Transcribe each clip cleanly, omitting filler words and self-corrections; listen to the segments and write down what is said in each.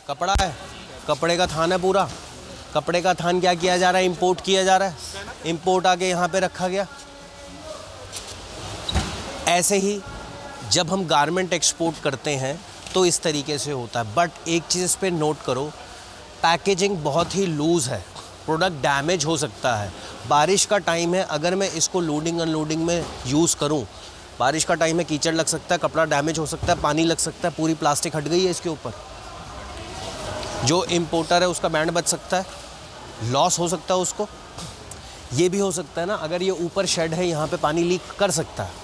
कपड़ा है, कपड़े का थान है पूरा। कपड़े का थान क्या किया जा रहा है? इंपोर्ट किया जा रहा है। इंपोर्ट आके यहाँ पे रखा गया। ऐसे ही जब हम गारमेंट एक्सपोर्ट करते हैं तो इस तरीके से होता है। बट एक चीज़ इस पे नोट करो, पैकेजिंग बहुत ही लूज़ है, प्रोडक्ट डैमेज हो सकता है। बारिश का टाइम है, अगर मैं इसको लोडिंग अनलोडिंग में यूज़ करूं, बारिश का टाइम है, कीचड़ लग सकता है, कपड़ा डैमेज हो सकता है, पानी लग सकता है, पूरी प्लास्टिक हट गई है इसके ऊपर। जो इम्पोर्टर है उसका बैंड बच सकता है, लॉस हो सकता है उसको। ये भी हो सकता है ना, अगर ये ऊपर शेड है यहाँ पे पानी लीक कर सकता है।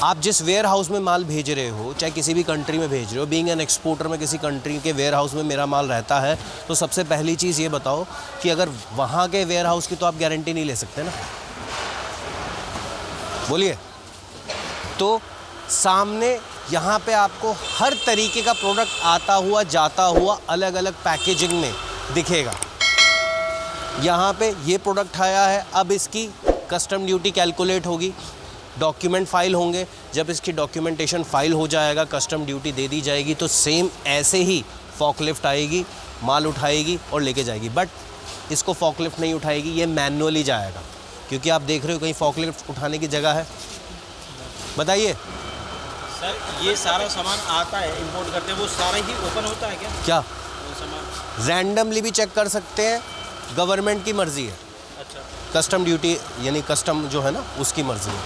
आप जिस वेयर हाउस में माल भेज रहे हो, चाहे किसी भी कंट्री में भेज रहे हो, बीइंग एन एक्सपोर्टर में किसी कंट्री के वेयर हाउस में मेरा माल रहता है, तो सबसे पहली चीज़ ये बताओ कि अगर वहाँ के वेयर हाउस की तो आप गारंटी नहीं ले सकते ना, बोलिए। तो सामने यहाँ पे आपको हर तरीके का प्रोडक्ट आता हुआ जाता हुआ अलग अलग पैकेजिंग में दिखेगा। यहाँ पे ये प्रोडक्ट आया है, अब इसकी कस्टम ड्यूटी कैलकुलेट होगी, डॉक्यूमेंट फाइल होंगे। जब इसकी डॉक्यूमेंटेशन फाइल हो जाएगा, कस्टम ड्यूटी दे दी जाएगी, तो सेम ऐसे ही फॉकलिफ्ट आएगी, माल उठाएगी और लेके जाएगी। बट इसको फॉकलिफ्ट नहीं उठाएगी, ये मैनुअली जाएगा, क्योंकि आप देख रहे हो कहीं फॉकलिफ्ट उठाने की जगह है? बताइए सर, ये सारा सामान आता है, इंपोर्ट करते हैं, वो सारा ही ओपन होता है क्या वो सामान? रैंडमली भी चेक कर सकते हैं, गवर्नमेंट की मर्ज़ी है। अच्छा, कस्टम ड्यूटी यानी कस्टम जो है ना, उसकी मर्ज़ी है।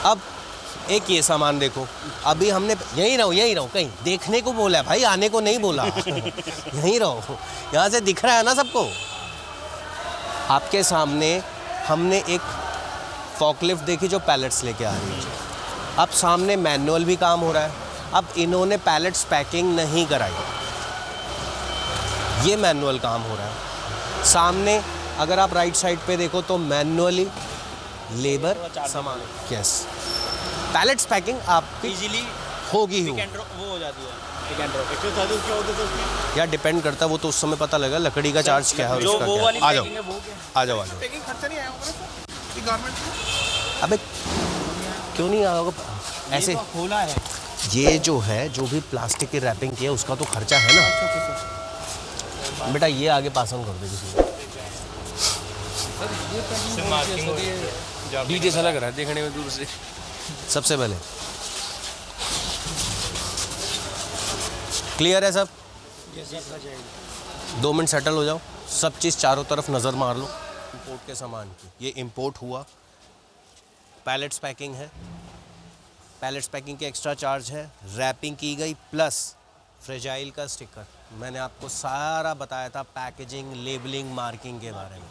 अब एक ये सामान देखो, अभी हमने यहीं रहो कहीं देखने को बोला है भाई, आने को नहीं बोला। यहीं रहो, यहाँ से दिख रहा है ना सबको। आपके सामने हमने एक फॉकलिफ्ट देखी जो पैलेट्स लेके आ रही है। अब सामने मैनुअल भी काम हो रहा है। अब इन्होंने पैलेट्स पैकिंग नहीं कराई, ये मैनुअल काम हो रहा है। सामने अगर आप राइट साइड पे देखो तो मैनुअली लेबर सामान, यस, पैलेट्स पैकिंग आपकी इजीली होगी ही वो हो जाती है। एक्स्ट्रा चार्जेस क्या होते थे उसमें? यार डिपेंड करता है, वो तो उस समय पता लगा लकड़ी का चार्ज क्या है और जो उसका वो क्या वाली है। आ जाओ पैकिंग है वो क्या? आ जाओ आ जाओ। पैकिंग खर्चा नहीं आया होगा सर ये गारमेंट में? अबे क्यों नहीं आया होगा ऐसे? ये तो खोला है। ये जो है, जो भी प्लास्टिक की रैपिंग की है उसका तो खर्चा है ना। बेटा ये आगे पास ऑन कर दे किसी को। डीजे सा लग रहा है देखने में दूर से। सबसे पहले क्लियर है सब? 2 मिनट सेटल हो जाओ, सब चीज़ चारों तरफ नज़र मार लो। इंपोर्ट के सामान की, ये इंपोर्ट हुआ, पैलेट्स पैकिंग है, पैलेट्स पैकिंग के एक्स्ट्रा चार्ज है, रैपिंग की गई प्लस फ्रेजाइल का स्टिकर। मैंने आपको सारा बताया था पैकेजिंग, लेबलिंग, मार्किंग के बारे में,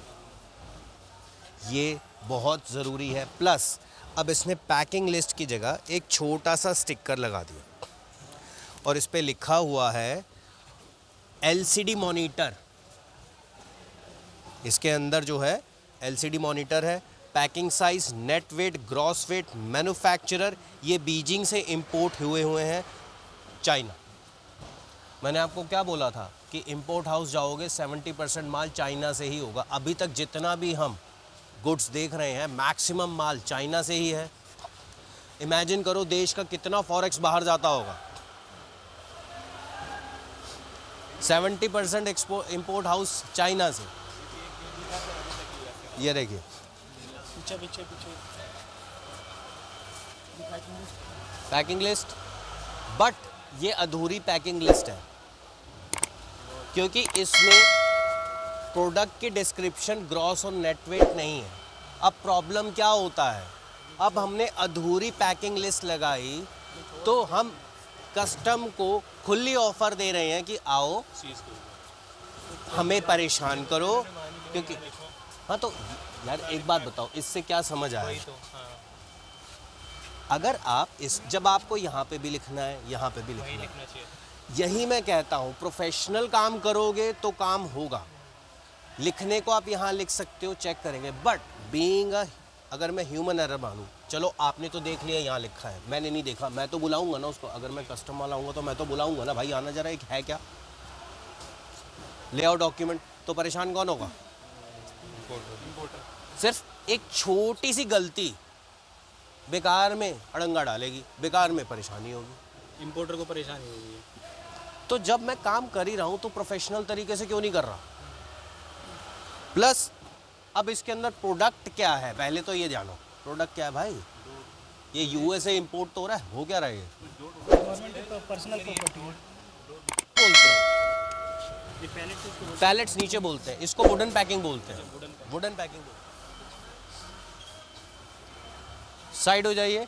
ये बहुत ज़रूरी है। प्लस अब इसने पैकिंग लिस्ट की जगह एक छोटा सा स्टिकर लगा दिया और इस पे लिखा हुआ है LCD मॉनिटर। इसके अंदर जो है LCD मॉनिटर है, packing size, net weight, gross weight, manufacturer, ये बीजिंग से इंपोर्ट हुए हैं, चाइना। मैंने आपको क्या बोला था कि इंपोर्ट हाउस जाओगे 70% माल चाइना से ही होगा। अभी तक जितना भी हम गुड्स देख रहे हैं मैक्सिमम माल चाइना से ही है। इमेजिन करो देश का कितना फॉरेक्स बाहर जाता होगा। 70% एक्सपोर्ट इंपोर्ट हाउस चाइना से। ये देखिए पीछे पैकिंग लिस्ट, बट ये अधूरी पैकिंग लिस्ट है क्योंकि इसमें प्रोडक्ट की डिस्क्रिप्शन, ग्रॉस और नेट वेट नहीं है। अब प्रॉब्लम क्या होता है, अब हमने अधूरी पैकिंग लिस्ट लगाई तो हम कस्टम को खुली ऑफर दे रहे हैं कि आओ हमें परेशान करो, क्योंकि हाँ तो यार एक बात बताओ, इससे क्या समझ आया? अगर आप जब आपको यहाँ पे भी लिखना है, यहाँ पे भी लिखना है, यही मैं कहता हूँ, प्रोफेशनल काम करोगे तो काम होगा। लिखने को आप यहाँ लिख सकते हो, चेक करेंगे, बट बीइंग अगर मैं ह्यूमन एरर मानूँ, चलो आपने तो देख लिया यहाँ लिखा है, मैंने नहीं देखा, मैं तो बुलाऊंगा ना उसको। अगर मैं कस्टम वाला हूँगा तो मैं तो बुलाऊंगा ना, भाई आना जरा, एक है क्या, ले आओ डॉक्यूमेंट। तो परेशान कौन होगा? सिर्फ एक छोटी सी गलती बेकार में अड़ंगा डालेगी, बेकार में परेशानी होगी। इंपोर्टर को परेशानी होगी। तो जब मैं काम कर ही रहा हूँ तो प्रोफेशनल तरीके से क्यों नहीं कर रहा? प्लस अब इसके अंदर प्रोडक्ट क्या है, पहले तो ये जानो प्रोडक्ट क्या है भाई। ये यूएसए इंपोर्ट तो हो रहा है, हो क्या रहा है ये? पर्सनल प्रॉपर्टी है। बोलते हैं ये पैलेट्स इसको बोलते पैलेट्स नीचे बोलते हैं, इसको वुडन पैकिंग बोलते हैं। वुडन पैकिंग बोलते हैं। साइड हो जाइए।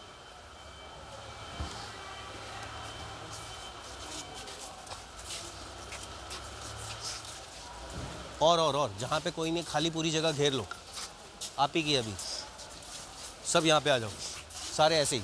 और जहाँ पे कोई नहीं, खाली पूरी जगह घेर लो। आप ही की अभी सब यहाँ पे आ जाओ, सारे ऐसे ही।